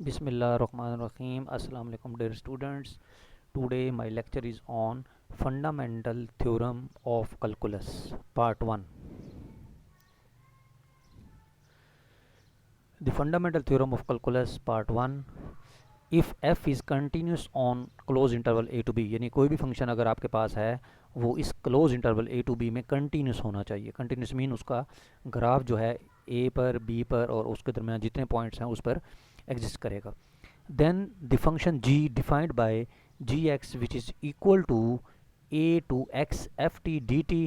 Bismillahirrahmanirrahim. Assalamu alaikum dear students. Today my lecture is on Fundamental Theorem of Calculus Part 1. The Fundamental Theorem of Calculus Part 1. If f is continuous on close interval a to b, यानी कोई भी function अगर आपके पास है वो इस close interval a to b में continuous होना चाहिए. कंटिन्यूस मीन उसका ग्राफ जो है a पर b पर और उसके दरमियान जितने पॉइंट्स हैं उस पर एग्जिस्ट करेगा. Then the function g defined by gx which is equal to a to x ft dt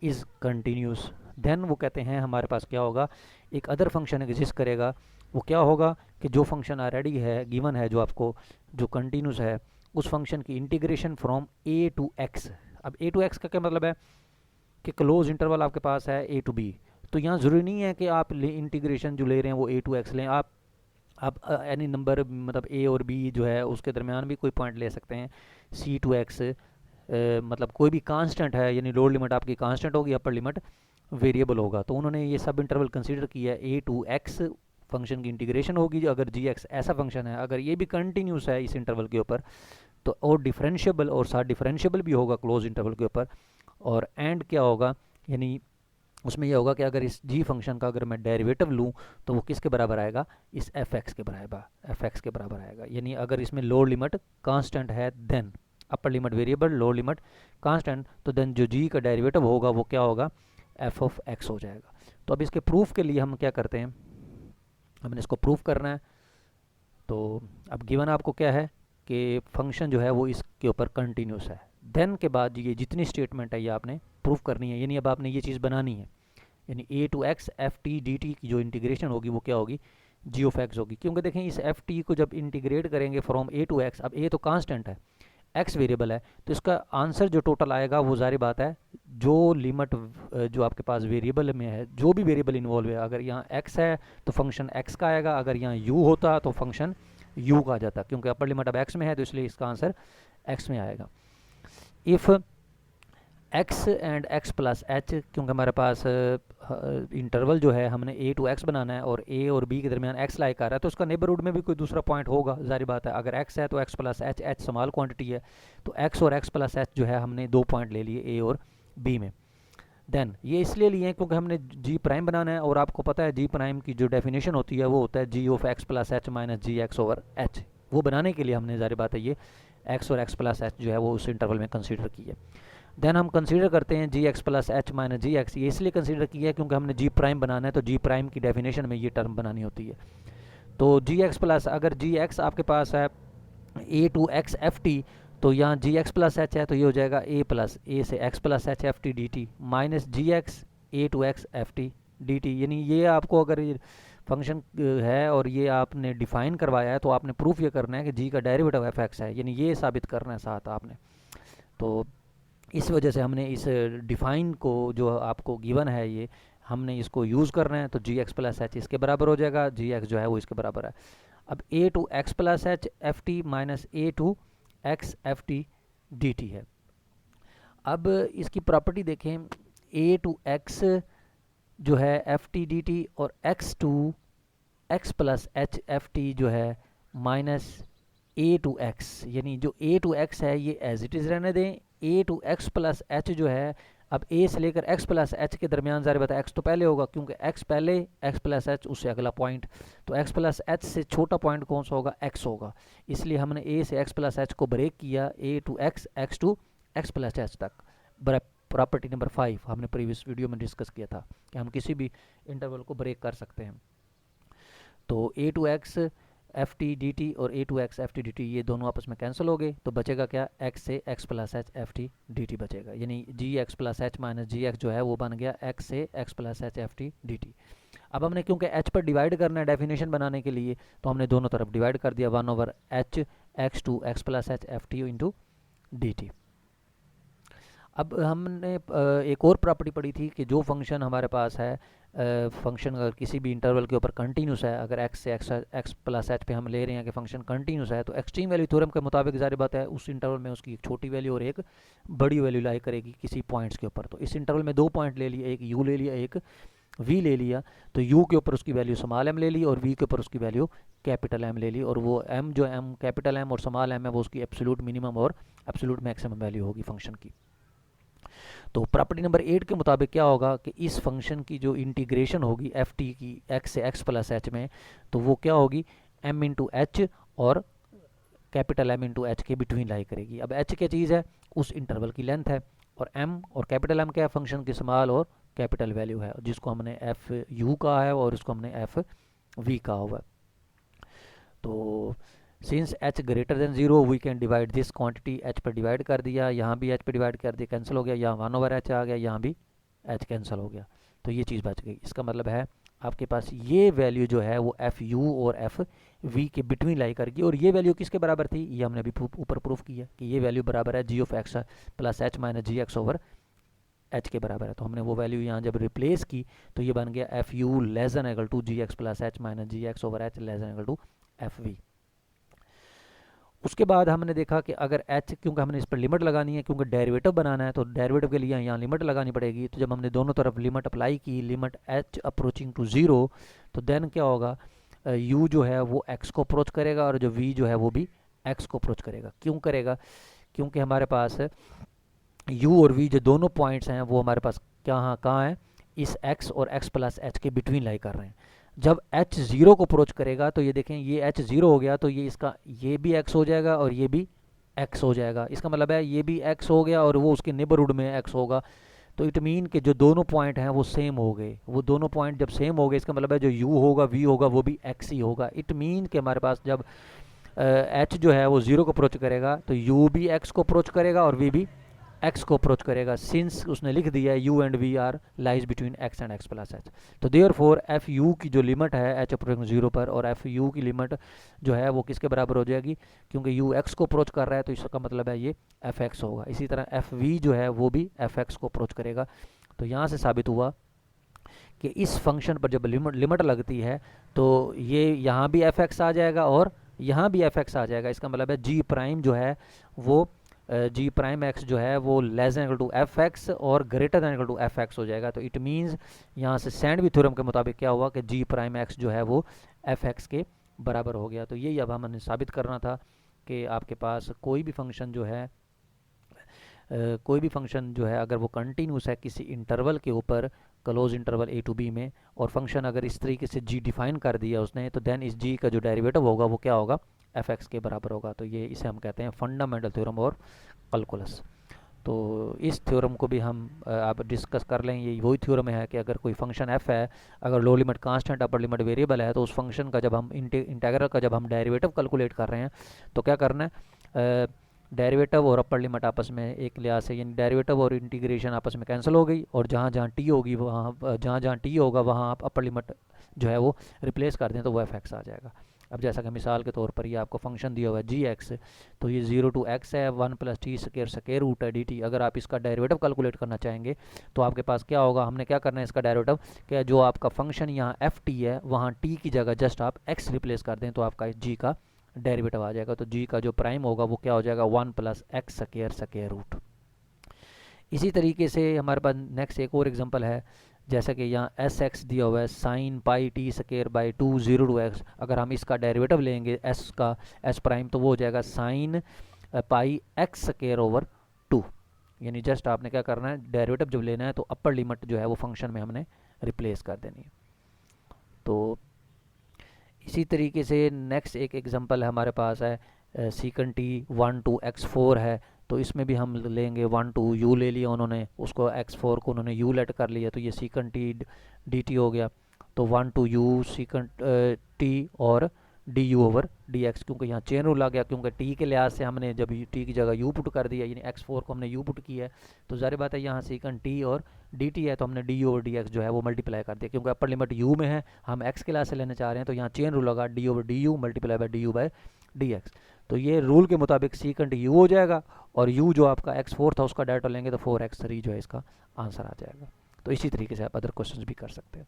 is continuous. Then वो कहते हैं हमारे पास क्या होगा, एक अदर फंक्शन एग्जिस्ट करेगा. वो क्या होगा कि जो फंक्शन ऑलरेडी है गिवन है, जो आपको जो कंटिन्यूस है, उस फंक्शन की integration from a to x. अब a टू x का क्या मतलब है कि क्लोज इंटरवल आपके पास है a टू b, तो यहाँ ज़रूरी नहीं है कि आप इंटीग्रेशन जो ले रहे हैं वो a टू x लें. आप एनी नंबर मतलब a और b जो है उसके दरमियान भी कोई पॉइंट ले सकते हैं. c टू x मतलब कोई भी कांस्टेंट है, यानी लोअर लिमिट आपकी कांस्टेंट होगी, अपर लिमिट वेरिएबल होगा. तो उन्होंने ये सब इंटरवल कंसीडर किया है. a टू x फंक्शन की इंटीग्रेशन होगी अगर gx ऐसा फंक्शन है, अगर ये भी कंटिन्यूस है इस इंटरवल के ऊपर, तो और डिफरेंशिएबल और साथ डिफरेंशिएबल भी होगा क्लोज इंटरवल के ऊपर. और एंड क्या होगा, यानी उसमें यह होगा कि अगर इस g फंक्शन का अगर मैं डेरिवेटिव लूँ तो वो किसके बराबर आएगा, इस fx के बराबर आएगा. यानी अगर इसमें लोअर लिमिट कांस्टेंट है, then upper limit variable, lower limit constant, तो देन जो g का डेरिवेटिव होगा वो क्या होगा, f ऑफ x हो जाएगा. तो अब इसके प्रूफ के लिए हम क्या करते हैं, हमने इसको प्रूफ करना है. तो अब गिवन आपको क्या है कि फंक्शन जो है वो इसके ऊपर कंटिन्यूस है. देन के बाद ये जितनी स्टेटमेंट है ये आपने प्रूफ करनी है, यानी अब आपने ये चीज़ बनानी है. यानी a to x F T D T की जो इंटीग्रेशन होगी वो क्या होगी, g ऑफ x होगी. क्योंकि देखें इस एफ टी को जब इंटीग्रेट करेंगे फ्रॉम a टू x, अब a तो कांस्टेंट है, x वेरिएबल है, तो इसका आंसर जो टोटल आएगा वो जारी बात है जो लिमिट जो आपके पास वेरिएबल में है, जो भी वेरिएबल इन्वॉल्व है, अगर यहाँ x है तो फंक्शन x का आएगा, अगर यहाँ u होता तो फंक्शन u का आ जाता. क्योंकि अपर लिमिट अब x में है तो इसलिए इसका आंसर x में आएगा. If x and x plus h, क्योंकि हमारे पास इंटरवल जो है हमने a टू x बनाना है और a और b के दरमियान x लाइक आ रहा है, तो उसका नेबरहुड में भी कोई दूसरा पॉइंट होगा, जारी बात है. अगर x है तो x plus h, h small quantity है, तो x और x प्लस h जो है हमने दो पॉइंट ले लिए a और b में. देन ये इसलिए लिए हैं क्योंकि हमने g प्राइम बनाना है, और आपको पता है g प्राइम की जो डेफिनेशन होती है वो होता है g of x plus h minus ji x over h. वो बनाने के लिए हमने जारी बात है ये x और x प्लस h जो है वो उस इंटरवल में कंसिडर की है. देन हम कंसीडर करते हैं जी एक्स प्लस एच माइनस जी एक्स. ये इसलिए कंसीडर किया है क्योंकि हमने जी प्राइम बनाना है, तो जी प्राइम की डेफिनेशन में ये टर्म बनानी होती है. तो जी एक्स प्लस, अगर जी एक्स आपके पास है ए टू एक्स एफ टी, तो यहाँ जी एक्स प्लस एच है तो ये हो जाएगा ए प्लस ए से x plus H F T D T minus ji X A to x F T D T. यानी ये आपको अगर ये फंक्शन है और ये आपने डिफाइन करवाया है तो आपने प्रूफ ये करना है कि जी का डेरिवेटिव एफ एक्स है, यानी ये साबित करना है साथ आपने. तो इस वजह से हमने इस डिफाइन को जो आपको गिवन है ये हमने इसको यूज़ करना है. तो जी एक्स प्लस एच इसके बराबर हो जाएगा, जी एक्स जो है वो इसके बराबर है. अब a to x plus H F t minus a to x F T D t है. अब इसकी प्रॉपर्टी देखें, ए टू एक्स जो है एफ टी डी टी और X to x plus H F T जो है माइनस ए टू एक्स, यानी जो ए टू एक्स है ये एज इट इज़ रहने दें. ए टू एक्स प्लस एच जो है, अब ए से लेकर एक्स प्लस एच के दरमियान ज़ाहिर बात है एक्स तो पहले होगा, क्योंकि एक्स पहले एक्स प्लस एच उससे अगला पॉइंट, तो एक्स प्लस एच से छोटा पॉइंट कौन सा होगा, एक्स होगा. इसलिए हमने ए से एक्स प्लस एच को ब्रेक किया a to x, x to x plus h तक. प्रॉपर्टी नंबर 5 हमने प्रीवियस वीडियो में डिस्कस किया था कि हम किसी भी इंटरवल को ब्रेक कर सकते हैं. तो a to x F T D T और a to x F T D t ये दोनों आपस में कैंसिल हो गए, तो बचेगा क्या, एक्स से x plus H F T D T बचेगा. यानी जी एक्स प्लस एच माइनस जी एक्स जो है वो बन गया एक्स से x plus H F T D T. अब हमने क्योंकि एच पर डिवाइड करना है डेफिनेशन बनाने के लिए, तो हमने दोनों तरफ डिवाइड कर दिया 1 over H X to x plus H F T into D T. अब हमने एक और प्रॉपर्टी पढ़ी थी कि जो फंक्शन हमारे पास है, फंक्शन अगर किसी भी इंटरवल के ऊपर कंटिन्यूस है, अगर एक्स से एक्स प्लस एच पे हम ले रहे हैं कि फंक्शन कंटिन्यूस है, तो एक्सट्रीम वैल्यू थ्योरम के मुताबिक जारी बात है उस इंटरवल में उसकी एक छोटी वैल्यू और एक बड़ी वैल्यू लाई करेगी किसी पॉइंट्स के ऊपर. तो इस इंटरवल में दो पॉइंट ले लिए, एक यू ले लिया, एक v ले लिया, तो u के ऊपर उसकी वैल्यू स्मॉल m ले ली और v के ऊपर उसकी वैल्यू कैपिटल M ले ली, और वो m जो m कैपिटल M और स्मॉल m है वो उसकी एब्सोल्यूट मिनिमम और एब्सोल्यूट मैक्सिमम वैल्यू होगी फंक्शन की। तो प्रॉपर्टी नंबर 8 के मुताबिक क्या होगा कि इस फंक्शन की जो इंटीग्रेशन होगी एफ टी की x से x प्लस एच में, तो वो क्या होगी m इंटू एच और कैपिटल M इंटू एच के बिटवीन लाई करेगी। अब h क्या चीज़ है, उस इंटरवल की लेंथ है, और m और कैपिटल M क्या है, फंक्शन की स्मॉल और कैपिटल वैल्यू है, जिसको हमने एफ यू कहा है और उसको हमने एफ वी कहा हुआ है। तो since h greater than 0 we can divide this quantity, h पर डिवाइड कर दिया, यहाँ भी h पर डिवाइड कर दिया, कैंसिल हो गया, यहाँ 1/h आ गया, यहाँ भी h कैंसिल हो गया, तो ये चीज़ बच गई। इसका मतलब है आपके पास ये वैल्यू जो है वो एफ यू और एफ वी के बिटवीन लाई करेगी, और ये वैल्यू किसके बराबर थी, ये हमने अभी ऊपर प्रूफ किया कि ये वैल्यू बराबर है g of x plus H minus ji x over h के बराबर है। तो हमने वो वैल्यू यहाँ जब रिप्लेस की तो ये बन गया F U less than equal to G X plus H minus ji x over H less than equal to F V. उसके बाद हमने देखा कि अगर h, क्योंकि हमने इस पर लिमिट लगानी है, क्योंकि डेरिवेटिव बनाना है, तो डेरिवेटिव के लिए यहाँ लिमिट लगानी पड़ेगी। तो जब हमने दोनों तरफ लिमिट अप्लाई की, लिमिट h अप्रोचिंग टू 0, तो देन क्या होगा, u जो है वो x को अप्रोच करेगा और जो v जो है वो भी x को अप्रोच करेगा। क्यों करेगा, क्योंकि हमारे पास u और v जो दोनों पॉइंट्स हैं वो हमारे पास कहाँ हैं, इस x और x प्लस h के बिटवीन लाई कर रहे हैं। जब h 0 को अप्रोच करेगा तो ये देखें ये h 0 हो गया, तो ये इसका ये भी x हो जाएगा और ये भी x हो जाएगा। इसका मतलब है ये भी x हो गया और वो उसके नेबरहुड में x होगा। तो इट मीन कि जो दोनों पॉइंट हैं वो सेम हो गए, वो दोनों पॉइंट जब सेम हो गए इसका मतलब है जो u होगा v होगा वो भी x ही होगा। इट मीन कि हमारे पास जब h जो है वो 0 को अप्रोच करेगा तो u भी x को अप्रोच करेगा और v भी x को अप्रोच करेगा, सिंस उसने लिख दिया है u and v are lies between x and x plus h। तो देयरफॉर एफ यू की जो लिमिट है h अप्रोचिंग 0 पर, और एफ यू की लिमिट जो है वो किसके बराबर हो जाएगी, क्योंकि u x को अप्रोच कर रहा है तो इसका मतलब है ये एफ एक्स होगा। इसी तरह एफ वी जो है वो भी एफ एक्स को अप्रोच करेगा। तो यहाँ से साबित हुआ कि इस फंक्शन पर जब लिमिट लगती है तो ये यहाँ भी एफ एक्स आ जाएगा और यहाँ भी एफ एक्स आ जाएगा। इसका मतलब है जी प्राइम जो है वो जी प्राइम एक्स जो है वो less than equal to f x और greater than equal to f x हो जाएगा। तो इट मीन्स यहाँ से सैंडविच थ्योरम के मुताबिक क्या हुआ कि जी प्राइम एक्स जो है वो एफ एक्स के बराबर हो गया। तो यही अब हमने साबित करना था कि आपके पास कोई भी फंक्शन जो है अगर वो कंटिन्यूस है किसी इंटरवल के ऊपर, close interval a to b में, और फंक्शन अगर इस तरीके से g डिफाइन कर दिया उसने, तो देन इस g का जो डेरिवेटिव होगा वो क्या होगा, एफ एक्स के बराबर होगा। तो ये इसे हम कहते हैं फंडामेंटल थ्योरम और कैलकुलस। तो इस थ्योरम को भी हम आप डिस्कस कर लें। ये वही थ्योरम है कि अगर कोई फंक्शन f है, अगर lower limit constant upper limit variable है, तो उस फंक्शन का जब हम इंटीग्रल का जब हम डेरिवेटिव कैलकुलेट कर रहे हैं तो क्या करना है, डेरिवेटिव और अपर लिमिट आपस में एक लिहाज से, यानी डेरिवेटिव और इंटीग्रेशन आपस में कैंसिल हो गई, और जहाँ जहाँ टी होगी वहाँ जहाँ टी होगा वहाँ आप अपर लिमिट जो है वो रिप्लेस कर दें तो वो एफ एक्स आ जाएगा। अब जैसा कि मिसाल के तौर पर ये आपको फंक्शन दिया हुआ है जी एक्स, तो ये 0 टू x है, 1 प्लस टी स्क्वायर रूट है डी टी। अगर आप इसका डेरिवेटिव कैलकुलेट करना चाहेंगे तो आपके पास क्या होगा, हमने क्या करना है इसका डेरिवेटिव, क्या जो आपका फंक्शन यहाँ एफ टी है वहाँ टी की जगह जस्ट आप x रिप्लेस कर दें तो आपका जी का डेरिवेटिव आ जाएगा। तो जी का जो प्राइम होगा वो क्या हो जाएगा, 1 प्लस एक्स स्क्वायर रूट। इसी तरीके से हमारे पास नेक्स्ट एक और एग्जांपल है, जैसा कि यहाँ एस एक्स दिया हुआ है sine pi T square by 2 0 to X. अगर हम इसका डेरिवेटिव लेंगे एस का, एस प्राइम, तो वो हो जाएगा sine pi x square over 2। यानी जस्ट आपने क्या करना है, डेरिवेटिव जब लेना है तो अपर लिमिट जो है वो फंक्शन में हमने रिप्लेस कर देनी है। तो इसी तरीके से नेक्स्ट एक एग्जांपल हमारे पास है सीकन टी 1 टू x4 है, तो इसमें भी हम लेंगे 1 टू u ले लिया उन्होंने, उसको x4 को उन्होंने u लेट कर लिया, तो ये सीकन टी dt हो गया। तो 1 टू u सीकन टी और D you over D x, क्योंकि यहाँ चेन रूल आ गया, क्योंकि टी के लिहाज से हमने जब टी की जगह यू पुट कर दिया, यानी x4 को हमने यू पुट किया है, तो ज़ाहिर बात है यहाँ सीकन टी और डी टी है तो हमने D you over D x जो है वो मल्टीप्लाई कर दिया, क्योंकि अपर लिमिट यू में है, हम एक्स के लिहाज से लेने चाह रहे हैं, तो यहाँ चेन रूल लगा D over D U multiply by D U by D X. तो ये रूल के मुताबिक सीकन टी यू हो जाएगा, और यू जो आपका x4 था उसका डाटा लेंगे तो 4x3 जो है इसका आंसर आ जाएगा। तो इसी तरीके से आप अदर क्वेश्चन भी कर सकते हैं।